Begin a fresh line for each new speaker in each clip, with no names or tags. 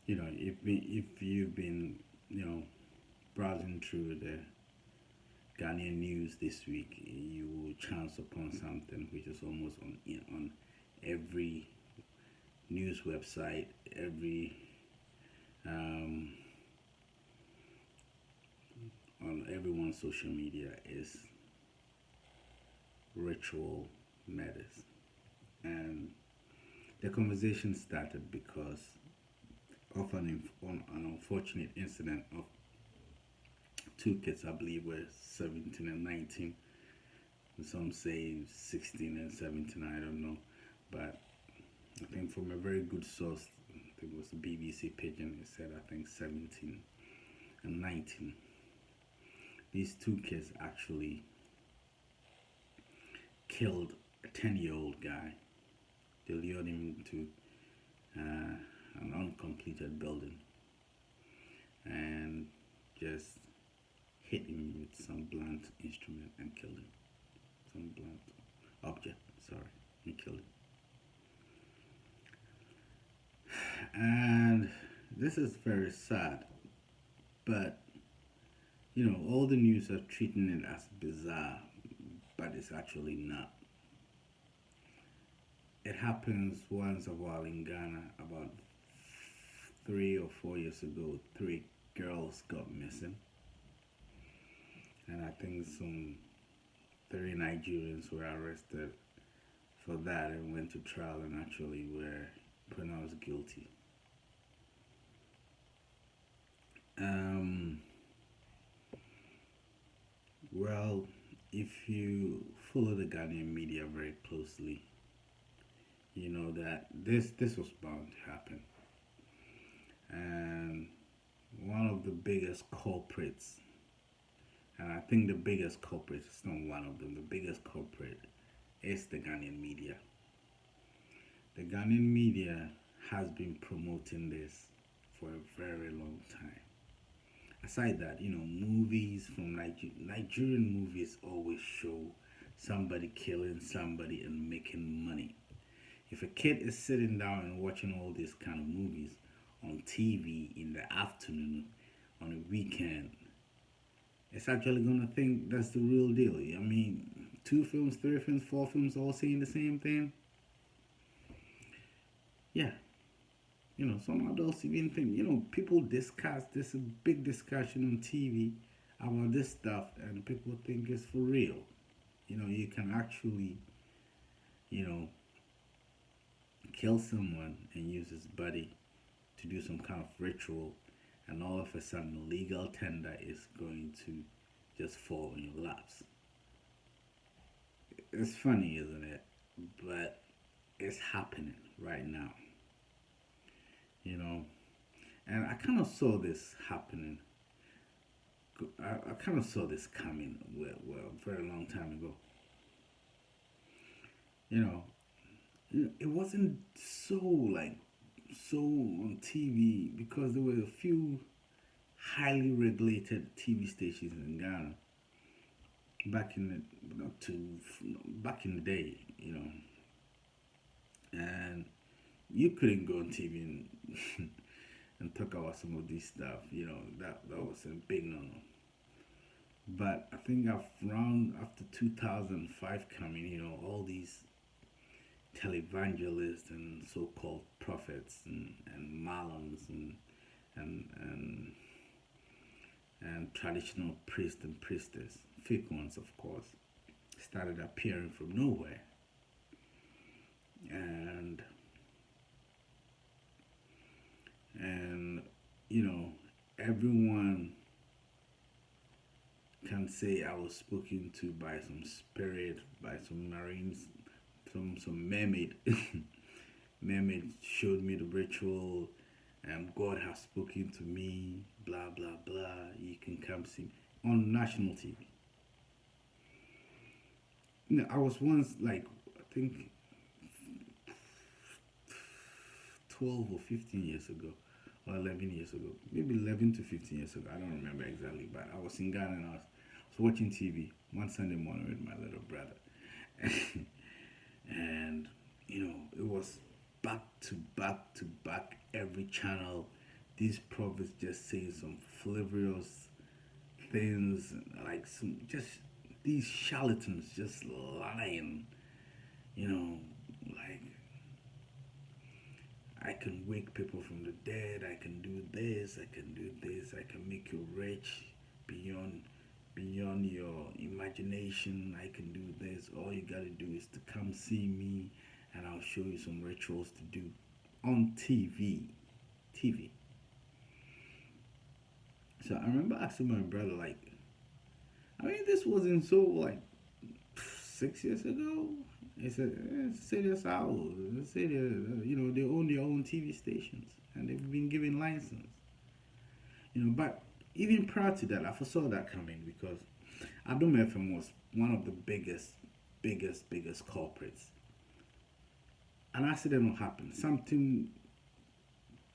if you've been, browsing through the Ghanaian news this week, you will chance upon something which is almost on every news website, every um, on everyone's social media is ritual matters. And the conversation started because of an unfortunate incident of two kids, I believe, were 17 and 19. Some say 16 and 17, I don't know. But I think from a very good source, I think it was BBC Pigeon, it said, I think 17 and 19. These two kids actually killed a 10-year-old guy. They lured him into an uncompleted building and just hit him with some blunt instrument and killed him. Some blunt object, sorry, and killed him. And this is very sad, but all the news are treating it as bizarre, but it's actually not. It happens once a while in Ghana. About 3 or 4 years ago, three girls got missing, and I think some three Nigerians were arrested for that and went to trial and actually were pronounced guilty. Um, well, if you follow the Ghanaian media very closely, you know that this was bound to happen. And one of the biggest culprits, and I think the biggest culprit is not one of them, the biggest culprit is the Ghanaian media. The Ghanaian media has been promoting this for a very long time. Aside that, movies from Nigerian movies always show somebody killing somebody and making money. If a kid is sitting down and watching all these kind of movies on TV in the afternoon on a weekend, it's actually gonna think that's the real deal. I mean, two films, three films, four films, all saying the same thing. Yeah, some adults even think, people discuss this a big discussion on TV about this stuff, and people think it's for real. You can actually, you know, kill someone and use his body to do some kind of ritual, and all of a sudden, legal tender is going to just fall in your laps. It's funny, isn't it? But it's happening right now, you know. And I kind of saw this happening. I kind of saw this coming, a very long time ago. You know, it wasn't so like so on TV because there were a few highly regulated TV stations in Ghana back in the not too back in the day, and you couldn't go on TV and and talk about some of this stuff. That was a big no-no. But I think around after 2005 coming, all these televangelists and so-called prophets and malams and and and traditional priests and priestess, fake ones of course, started appearing from nowhere. And and you know everyone can say I was spoken to by some spirit, by some marines, some mermaid. Mermaid showed me the ritual, and God has spoken to me. Blah blah blah. You can come see on national TV. I was once like I think 12 or 15 years ago, or 11 years ago, maybe 11 to 15 years ago. I don't remember exactly, but I was in Ghana and I was watching TV one Sunday morning with my little brother, and it was back to back to back every channel. these prophets just say some frivolous things, like some just these charlatans just lying, you know, like I can wake people from the dead, I can do this, I can do this, I can make you rich beyond your imagination, I can do this. All you gotta do is to come see me and I'll show you some rituals to do on TV. TV. So I remember asking my brother, like, I mean, this wasn't so like 6 years ago. He said, City of South, the city, they own their own TV stations and they've been given license. But even prior to that, I foresaw that coming because Adom FM was one of the biggest culprits. An accident will happen, something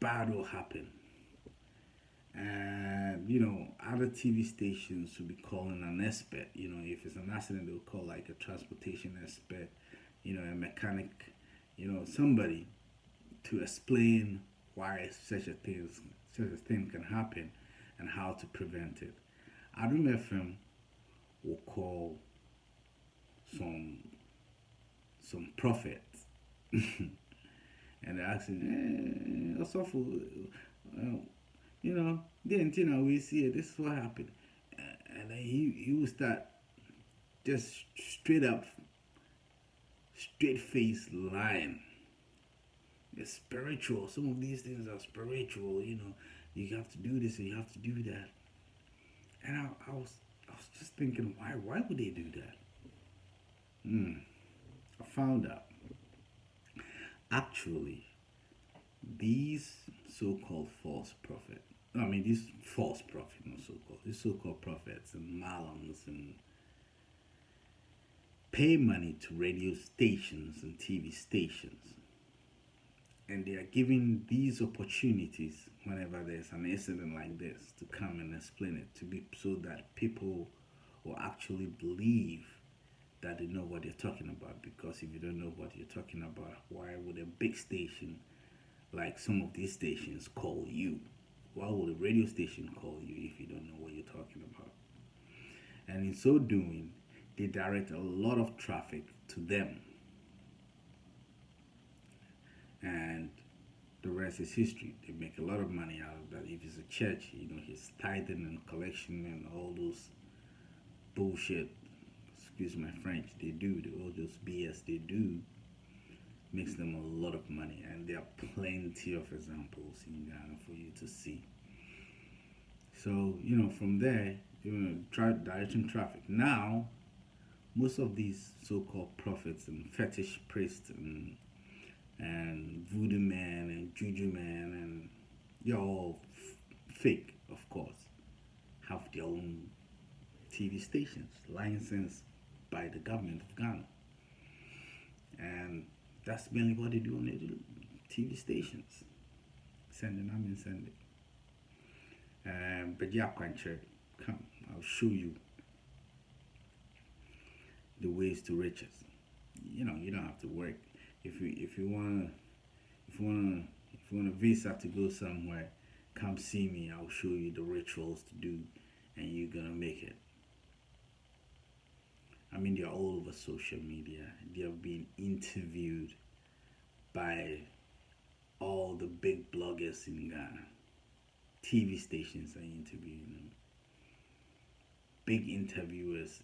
bad will happen, and other TV stations will be calling an expert. If it's an accident, they'll call like a transportation expert, a mechanic, somebody to explain why such a thing can happen and how to prevent it. Adum FM will call some prophets and they're asking, also for the antenna we see it, this is what happened. And then he will start just straight face lying. It's spiritual. Some of these things are spiritual, you have to do this and you have to do that. And I was just thinking, why would they do that? I found out. Actually, these so-called false prophets, these false prophets, not so-called, these so-called prophets and malams and pay money to radio stations and TV stations. And they are giving these opportunities whenever there's an incident like this to come and explain it, to be so that people will actually believe that they know what they're talking about. Because if you don't know what you're talking about, why would a big station like some of these stations call you? Why would a radio station call you if you don't know what you're talking about? And in so doing, they direct a lot of traffic to them. And the rest is history. They make a lot of money out of that. If it's a church, his tithing and collection and all those bullshit, excuse my French, they do, all those BS they do, makes them a lot of money. And there are plenty of examples in Ghana for you to see. So, from there, try directing traffic. Now, most of these so-called prophets and fetish priests and voodoo man and juju man, and they're all fake, of course, have their own TV stations licensed by the government of Ghana. And that's mainly what they do on the TV stations. Send it. But yeah, come, I'll show you the ways to riches. You don't have to work. If you wanna visa to go somewhere, come see me. I'll show you the rituals to do, and you're gonna make it. They're all over social media. They are being interviewed by all the big bloggers in Ghana. TV stations are interviewing them. Big interviewers,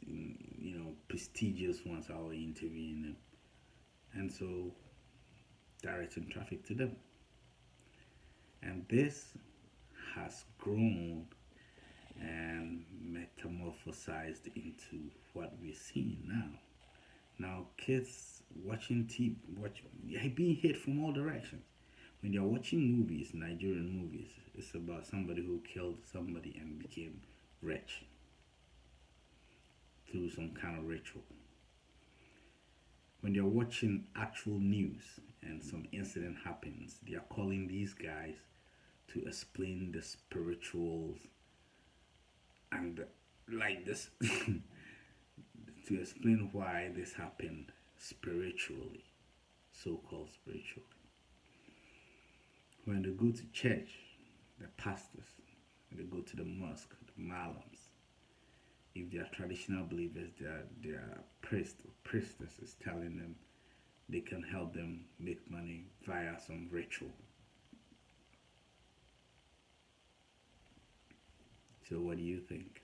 prestigious ones are interviewing them. And so, directing traffic to them. And this has grown and metamorphosized into what we're seeing now. Now, kids watching TV, being hit from all directions. When they're watching movies, Nigerian movies, it's about somebody who killed somebody and became rich through some kind of ritual. When they're watching actual news and some incident happens, they are calling these guys to explain the spirituals and like this to explain why this happened spiritually, so-called spiritually. When they go to church, the pastors, they go to the mosque, the malams. If they are traditional believers, their priest or priestess is telling them they can help them make money via some ritual. So what do you think?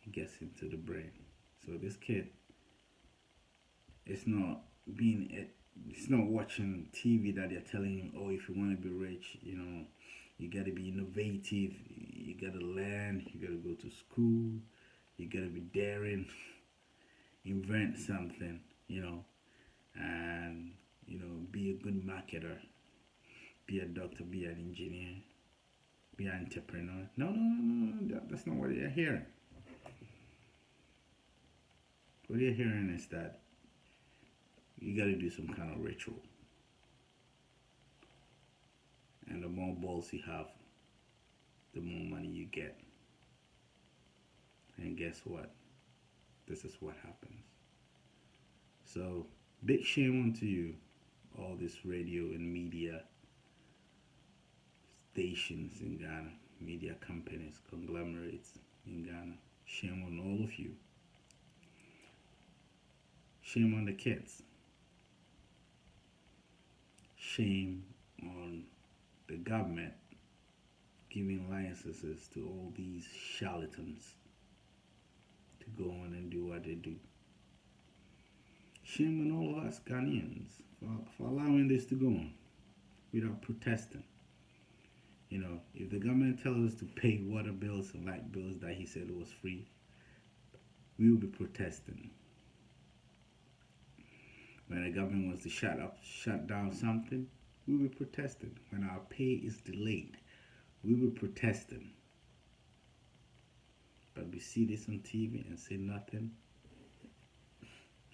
It gets into the brain. So this kid is not being it's not watching TV that they're telling him, oh, if you want to be rich, you got to be innovative, you got to learn, you got to go to school, you got to be daring, invent something, and be a good marketer, be a doctor, be an engineer, be an entrepreneur. No, that's not what you're hearing. What you're hearing is that you got to do some kind of ritual. And the more balls you have, the more money you get. And guess what? This is what happens. So, big shame onto you, all this radio and media stations in Ghana, media companies, conglomerates in Ghana. Shame on all of you. Shame on the kids. Shame on the government giving licenses to all these charlatans to go on and do what they do. Shame on all of us Ghanaians for allowing this to go on without protesting. If the government tells us to pay water bills and light bills that he said was free, we will be protesting. When the government wants to shut down something, we will be protesting. When our pay is delayed, we will be protesting. But we see this on TV and say nothing.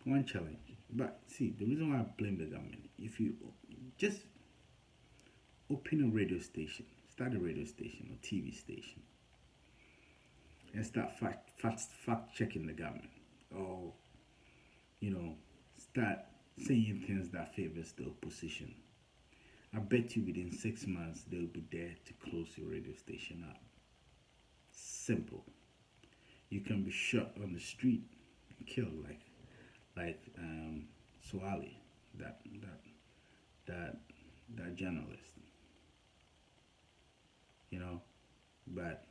One challenge. But see, the reason why I blame the government, if you just open a radio station, start a radio station or TV station, and start fact checking the government, or start saying things that favors the opposition, I bet you within 6 months they'll be there to close your radio station up. Simple. You can be shot on the street and killed like Swali, that journalist. But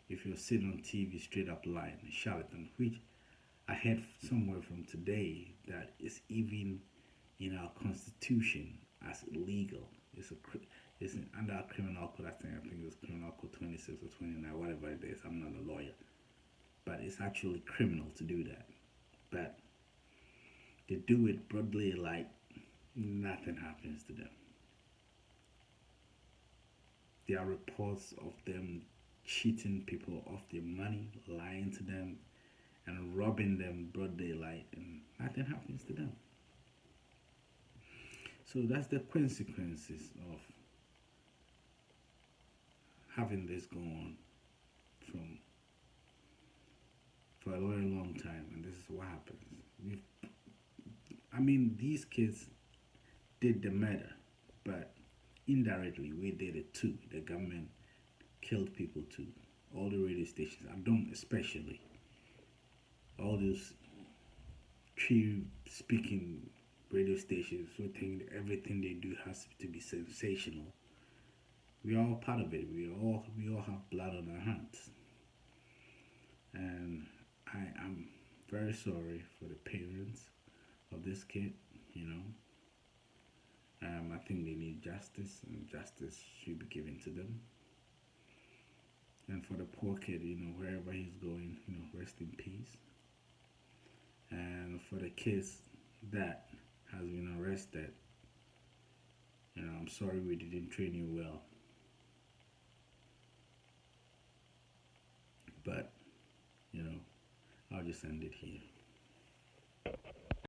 if you're sitting on TV straight up lying, charlatan, which I heard somewhere from today that is even in our constitution as illegal. It's under our criminal code. I think it's criminal code 26 or 29, whatever it is. I'm not a lawyer, but it's actually criminal to do that. But they do it broadly, like nothing happens to them. There are reports of them cheating people of their money, lying to them, and robbing them broad daylight, and nothing happens to them. So that's the consequences of having this go on for a very long time, and this is what happens. These kids did the murder, but indirectly we did it too. The government killed people too. All the radio stations, especially all those true speaking radio stations who think that everything they do has to be sensational. We are all part of it. We all have blood on our hands, and I am very sorry for the parents of this kid. I think they need justice, and justice should be given to them. And for the poor kid, wherever he's going, rest in peace. And for the kids that has been arrested, I'm sorry we didn't train you well. But, I'll just end it here.